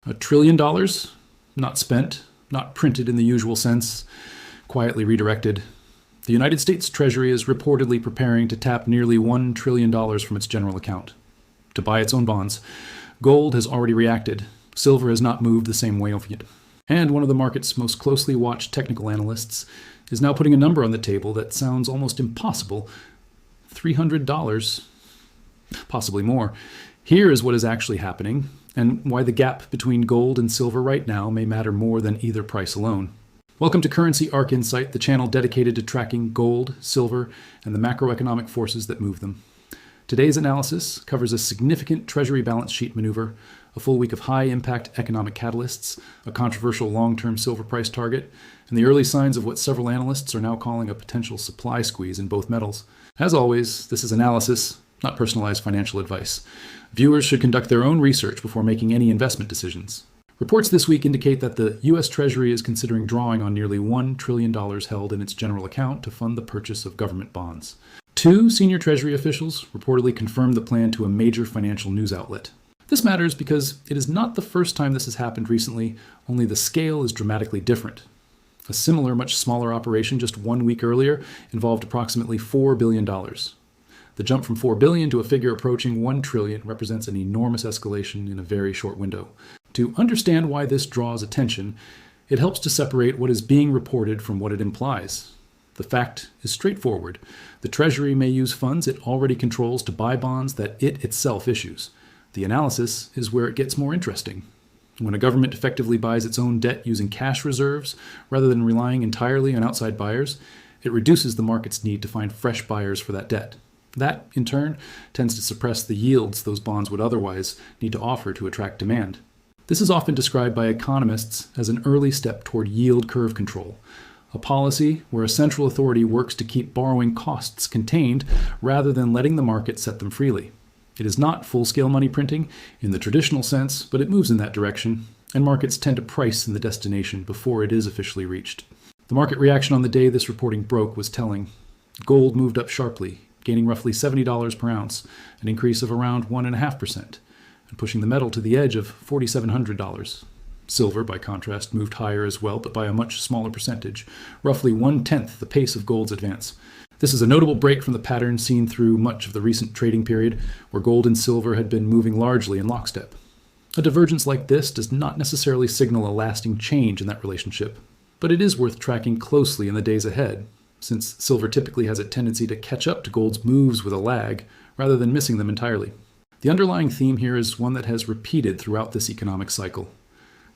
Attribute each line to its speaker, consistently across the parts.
Speaker 1: $1 trillion, not spent, not printed in the usual sense, quietly redirected. The United States Treasury is reportedly preparing to tap nearly $1 trillion from its general account to buy its own bonds. Gold has already reacted. Silver has not moved the same way yet. And one of the market's most closely watched technical analysts is now putting a number on the table that sounds almost impossible. $300, possibly more. Here is what is actually happening, and why the gap between gold and silver right now may matter more than either price alone. Welcome to Currency Arc Insight, the channel dedicated to tracking gold, silver, and the macroeconomic forces that move them. Today's analysis covers a significant Treasury balance sheet maneuver, a full week of high-impact economic catalysts, a controversial long-term silver price target, and the early signs of what several analysts are now calling a potential supply squeeze in both metals. As always, this is analysis, not personalized financial advice. Viewers should conduct their own research before making any investment decisions. Reports this week indicate that the U.S. Treasury is considering drawing on nearly $1 trillion held in its general account to fund the purchase of government bonds. Two senior Treasury officials reportedly confirmed the plan to a major financial news outlet. This matters because it is not the first time this has happened recently, only the scale is dramatically different. A similar, much smaller operation just 1 week earlier involved approximately $4 billion. The jump from $4 billion to a figure approaching $1 trillion represents an enormous escalation in a very short window. To understand why this draws attention, it helps to separate what is being reported from what it implies. The fact is straightforward. The Treasury may use funds it already controls to buy bonds that it itself issues. The analysis is where it gets more interesting. When a government effectively buys its own debt using cash reserves rather than relying entirely on outside buyers, it reduces the market's need to find fresh buyers for that debt. That, in turn, tends to suppress the yields those bonds would otherwise need to offer to attract demand. This is often described by economists as an early step toward yield curve control, a policy where a central authority works to keep borrowing costs contained rather than letting the market set them freely. It is not full-scale money printing in the traditional sense, but it moves in that direction, and markets tend to price in the destination before it is officially reached. The market reaction on the day this reporting broke was telling. Gold moved up sharply, gaining roughly $70 per ounce, an increase of around 1.5%, and pushing the metal to the edge of $4,700. Silver, by contrast, moved higher as well, but by a much smaller percentage, roughly 1/10 the pace of gold's advance. This is a notable break from the pattern seen through much of the recent trading period, where gold and silver had been moving largely in lockstep. A divergence like this does not necessarily signal a lasting change in that relationship, but it is worth tracking closely in the days ahead, since silver typically has a tendency to catch up to gold's moves with a lag, rather than missing them entirely. The underlying theme here is one that has repeated throughout this economic cycle.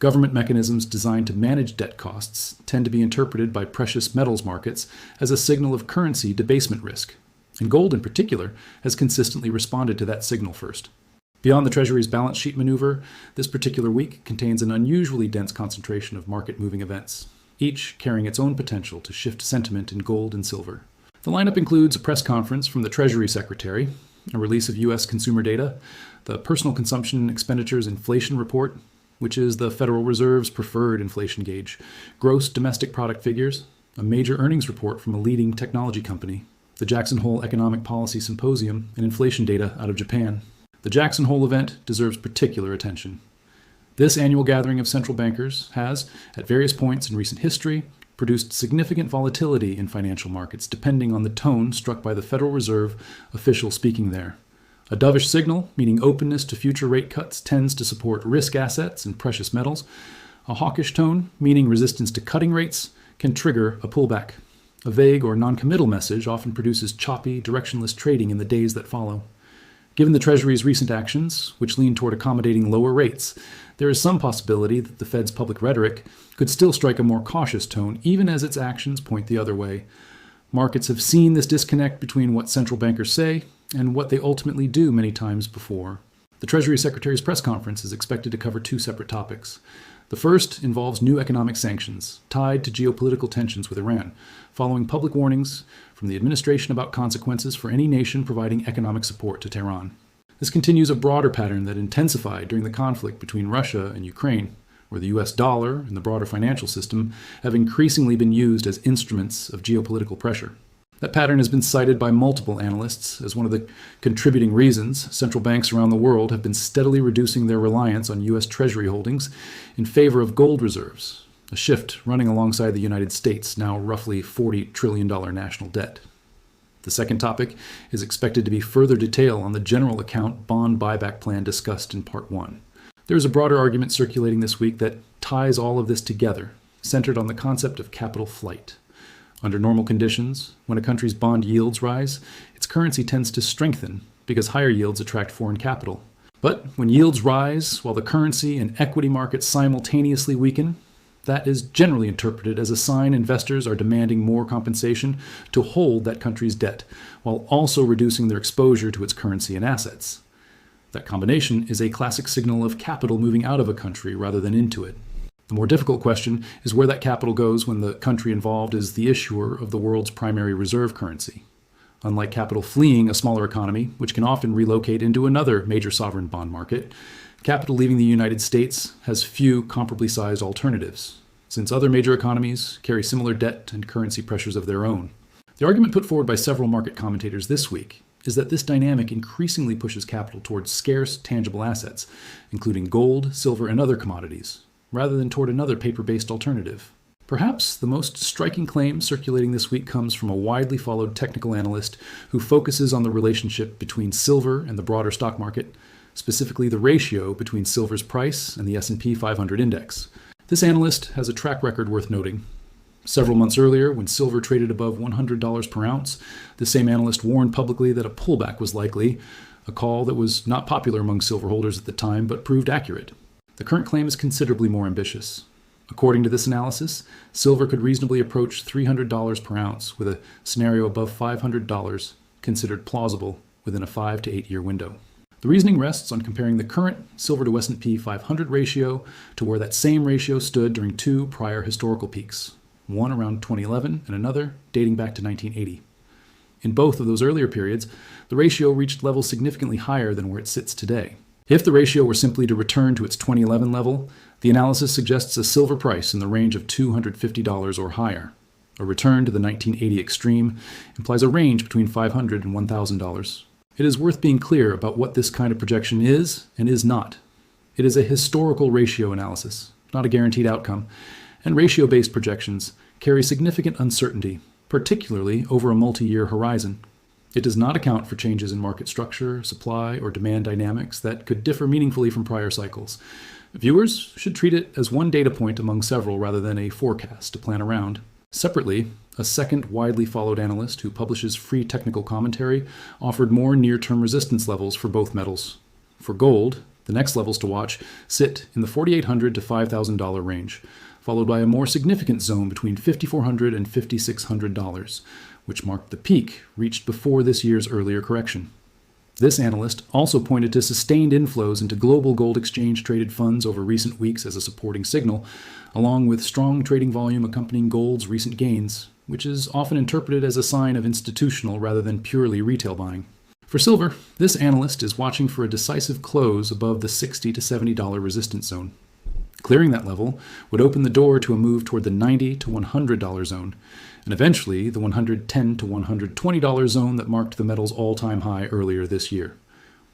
Speaker 1: Government mechanisms designed to manage debt costs tend to be interpreted by precious metals markets as a signal of currency debasement risk, and gold in particular has consistently responded to that signal first. Beyond the Treasury's balance sheet maneuver, this particular week contains an unusually dense concentration of market-moving events, each carrying its own potential to shift sentiment in gold and silver. The lineup includes a press conference from the Treasury Secretary, a release of U.S. consumer data, the Personal Consumption Expenditures Inflation Report, which is the Federal Reserve's preferred inflation gauge, gross domestic product figures, a major earnings report from a leading technology company, the Jackson Hole Economic Policy Symposium, and inflation data out of Japan. The Jackson Hole event deserves particular attention. This annual gathering of central bankers has, at various points in recent history, produced significant volatility in financial markets depending on the tone struck by the Federal Reserve official speaking there. A dovish signal, meaning openness to future rate cuts, tends to support risk assets and precious metals. A hawkish tone, meaning resistance to cutting rates, can trigger a pullback. A vague or non-committal message often produces choppy, directionless trading in the days that follow. Given the Treasury's recent actions, which lean toward accommodating lower rates, there is some possibility that the Fed's public rhetoric could still strike a more cautious tone, even as its actions point the other way. Markets have seen this disconnect between what central bankers say and what they ultimately do many times before. The Treasury Secretary's press conference is expected to cover two separate topics. The first involves new economic sanctions tied to geopolitical tensions with Iran, following public warnings from the administration about consequences for any nation providing economic support to Tehran. This continues a broader pattern that intensified during the conflict between Russia and Ukraine, where the US dollar and the broader financial system have increasingly been used as instruments of geopolitical pressure. That pattern has been cited by multiple analysts as one of the contributing reasons central banks around the world have been steadily reducing their reliance on U.S. Treasury holdings in favor of gold reserves, a shift running alongside the United States' now roughly $40 trillion national debt. The second topic is expected to be further detail on the general account bond buyback plan discussed in Part 1. There is a broader argument circulating this week that ties all of this together, centered on the concept of capital flight. Under normal conditions, when a country's bond yields rise, its currency tends to strengthen because higher yields attract foreign capital. But when yields rise while the currency and equity markets simultaneously weaken, that is generally interpreted as a sign investors are demanding more compensation to hold that country's debt, while also reducing their exposure to its currency and assets. That combination is a classic signal of capital moving out of a country rather than into it. The more difficult question is where that capital goes when the country involved is the issuer of the world's primary reserve currency. Unlike capital fleeing a smaller economy, which can often relocate into another major sovereign bond market, capital leaving the United States has few comparably sized alternatives, since other major economies carry similar debt and currency pressures of their own. The argument put forward by several market commentators this week is that this dynamic increasingly pushes capital towards scarce, tangible assets, including gold, silver, and other commodities, rather than toward another paper-based alternative. Perhaps the most striking claim circulating this week comes from a widely followed technical analyst who focuses on the relationship between silver and the broader stock market, specifically the ratio between silver's price and the S&P 500 index. This analyst has a track record worth noting. Several months earlier, when silver traded above $100 per ounce, the same analyst warned publicly that a pullback was likely, a call that was not popular among silver holders at the time but proved accurate. The current claim is considerably more ambitious. According to this analysis, silver could reasonably approach $300 per ounce, with a scenario above $500 considered plausible within a 5 to 8 year window. The reasoning rests on comparing the current silver to S&P 500 ratio to where that same ratio stood during two prior historical peaks, one around 2011 and another dating back to 1980. In both of those earlier periods, the ratio reached levels significantly higher than where it sits today. If the ratio were simply to return to its 2011 level, the analysis suggests a silver price in the range of $250 or higher. A return to the 1980 extreme implies a range between $500 and $1,000. It is worth being clear about what this kind of projection is and is not. It is a historical ratio analysis, not a guaranteed outcome, and ratio-based projections carry significant uncertainty, particularly over a multi-year horizon. It does not account for changes in market structure, supply, or demand dynamics that could differ meaningfully from prior cycles. Viewers should treat it as one data point among several rather than a forecast to plan around. Separately, a second widely followed analyst who publishes free technical commentary offered more near-term resistance levels for both metals. For gold, the next levels to watch sit in the $4,800 to $5,000 range, followed by a more significant zone between $5,400 and $5,600, which marked the peak reached before this year's earlier correction. This analyst also pointed to sustained inflows into global gold exchange-traded funds over recent weeks as a supporting signal, along with strong trading volume accompanying gold's recent gains, which is often interpreted as a sign of institutional rather than purely retail buying. For silver, this analyst is watching for a decisive close above the $60 to $70 resistance zone. Clearing that level would open the door to a move toward the $90 to $100 zone, and eventually the $110 to $120 zone that marked the metal's all-time high earlier this year.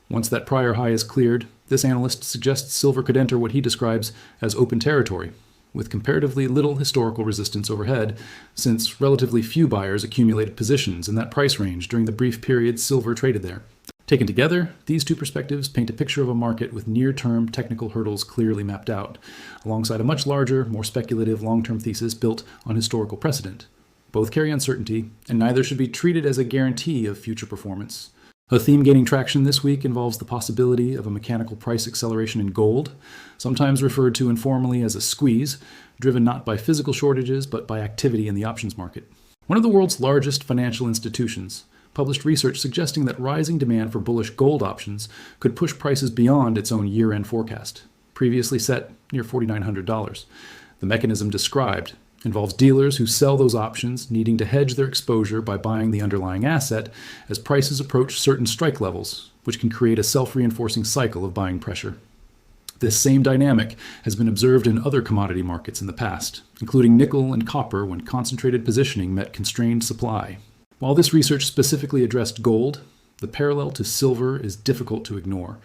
Speaker 1: Once that prior high is cleared, this analyst suggests silver could enter what he describes as open territory, with comparatively little historical resistance overhead, since relatively few buyers accumulated positions in that price range during the brief period silver traded there. Taken together, these two perspectives paint a picture of a market with near-term technical hurdles clearly mapped out, alongside a much larger, more speculative long-term thesis built on historical precedent. Both carry uncertainty, and neither should be treated as a guarantee of future performance. A theme gaining traction this week involves the possibility of a mechanical price acceleration in gold, sometimes referred to informally as a squeeze, driven not by physical shortages but by activity in the options market. One of the world's largest financial institutions published research suggesting that rising demand for bullish gold options could push prices beyond its own year-end forecast, previously set near $4,900. The mechanism described involves dealers who sell those options needing to hedge their exposure by buying the underlying asset as prices approach certain strike levels, which can create a self-reinforcing cycle of buying pressure. This same dynamic has been observed in other commodity markets in the past, including nickel and copper when concentrated positioning met constrained supply. While this research specifically addressed gold, the parallel to silver is difficult to ignore.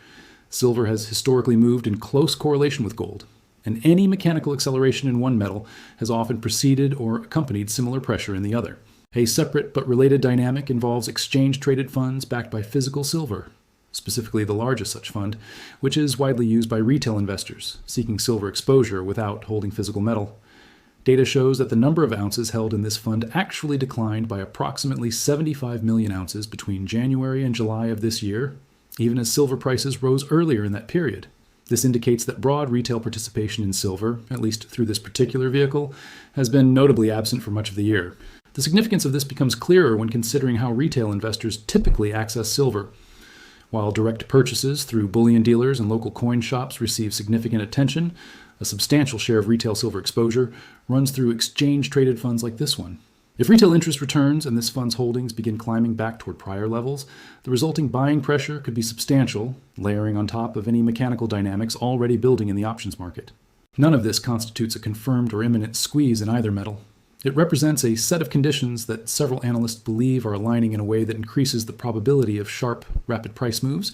Speaker 1: Silver has historically moved in close correlation with gold, and any mechanical acceleration in one metal has often preceded or accompanied similar pressure in the other. A separate but related dynamic involves exchange-traded funds backed by physical silver, specifically the largest such fund, which is widely used by retail investors seeking silver exposure without holding physical metal. Data shows that the number of ounces held in this fund actually declined by approximately 75 million ounces between January and July of this year, even as silver prices rose earlier in that period. This indicates that broad retail participation in silver, at least through this particular vehicle, has been notably absent for much of the year. The significance of this becomes clearer when considering how retail investors typically access silver. While direct purchases through bullion dealers and local coin shops receive significant attention, a substantial share of retail silver exposure runs through exchange-traded funds like this one. If retail interest returns and this fund's holdings begin climbing back toward prior levels, the resulting buying pressure could be substantial, layering on top of any mechanical dynamics already building in the options market. None of this constitutes a confirmed or imminent squeeze in either metal. It represents a set of conditions that several analysts believe are aligning in a way that increases the probability of sharp, rapid price moves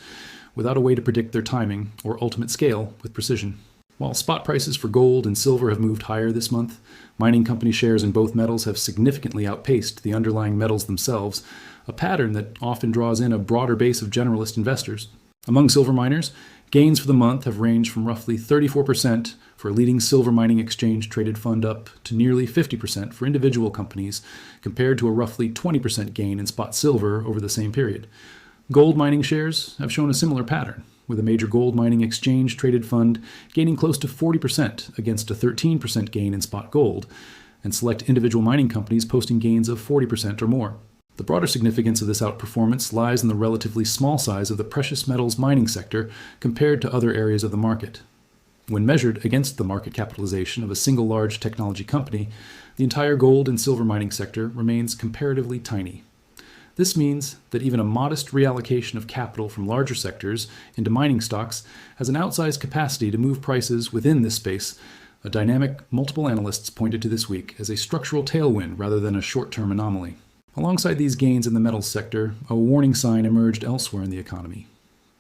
Speaker 1: without a way to predict their timing or ultimate scale with precision. While spot prices for gold and silver have moved higher this month, mining company shares in both metals have significantly outpaced the underlying metals themselves, a pattern that often draws in a broader base of generalist investors. Among silver miners, gains for the month have ranged from roughly 34% for a leading silver mining exchange traded fund up to nearly 50% for individual companies, compared to a roughly 20% gain in spot silver over the same period. Gold mining shares have shown a similar pattern, with a major gold mining exchange traded fund gaining close to 40% against a 13% gain in spot gold, and select individual mining companies posting gains of 40% or more. The broader significance of this outperformance lies in the relatively small size of the precious metals mining sector compared to other areas of the market. When measured against the market capitalization of a single large technology company, the entire gold and silver mining sector remains comparatively tiny. This means that even a modest reallocation of capital from larger sectors into mining stocks has an outsized capacity to move prices within this space, a dynamic multiple analysts pointed to this week as a structural tailwind rather than a short-term anomaly. Alongside these gains in the metals sector, a warning sign emerged elsewhere in the economy.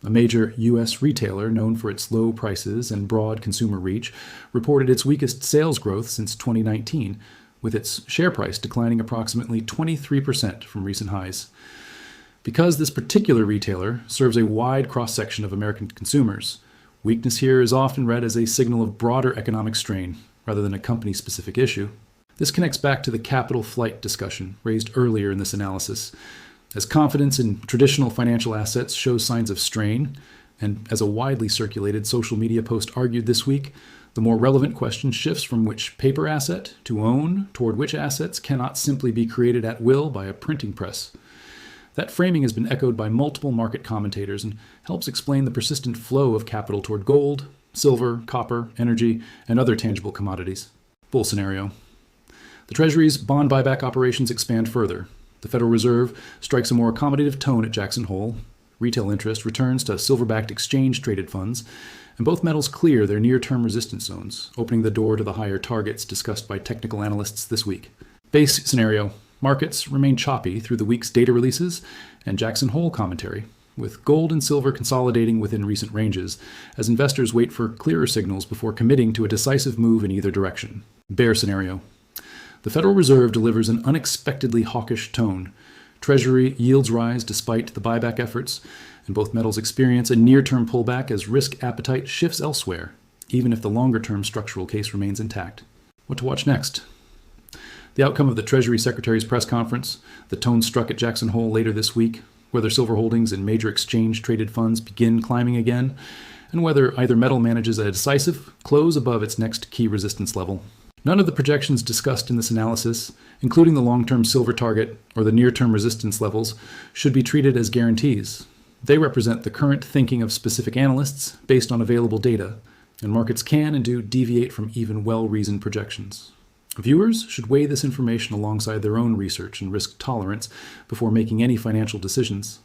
Speaker 1: A major U.S. retailer known for its low prices and broad consumer reach reported its weakest sales growth since 2019, with its share price declining approximately 23% from recent highs. Because this particular retailer serves a wide cross-section of American consumers, weakness here is often read as a signal of broader economic strain rather than a company-specific issue. This connects back to the capital flight discussion raised earlier in this analysis. As confidence in traditional financial assets shows signs of strain, and as a widely circulated social media post argued this week, the more relevant question shifts from which paper asset to own toward which assets cannot simply be created at will by a printing press. That framing has been echoed by multiple market commentators and helps explain the persistent flow of capital toward gold, silver, copper, energy, and other tangible commodities. Bull scenario. The Treasury's bond buyback operations expand further. The Federal Reserve strikes a more accommodative tone at Jackson Hole. Retail interest returns to silver-backed exchange-traded funds, and both metals clear their near-term resistance zones, opening the door to the higher targets discussed by technical analysts this week. Base scenario. Markets remain choppy through the week's data releases and Jackson Hole commentary, with gold and silver consolidating within recent ranges as investors wait for clearer signals before committing to a decisive move in either direction. Bear scenario. The Federal Reserve delivers an unexpectedly hawkish tone. Treasury yields rise despite the buyback efforts, and both metals experience a near-term pullback as risk appetite shifts elsewhere, even if the longer-term structural case remains intact. What to watch next? The outcome of the Treasury Secretary's press conference, the tone struck at Jackson Hole later this week, whether silver holdings in major exchange-traded funds begin climbing again, and whether either metal manages a decisive close above its next key resistance level. None of the projections discussed in this analysis, including the long-term silver target or the near-term resistance levels, should be treated as guarantees. They represent the current thinking of specific analysts based on available data, and markets can and do deviate from even well-reasoned projections. Viewers should weigh this information alongside their own research and risk tolerance before making any financial decisions.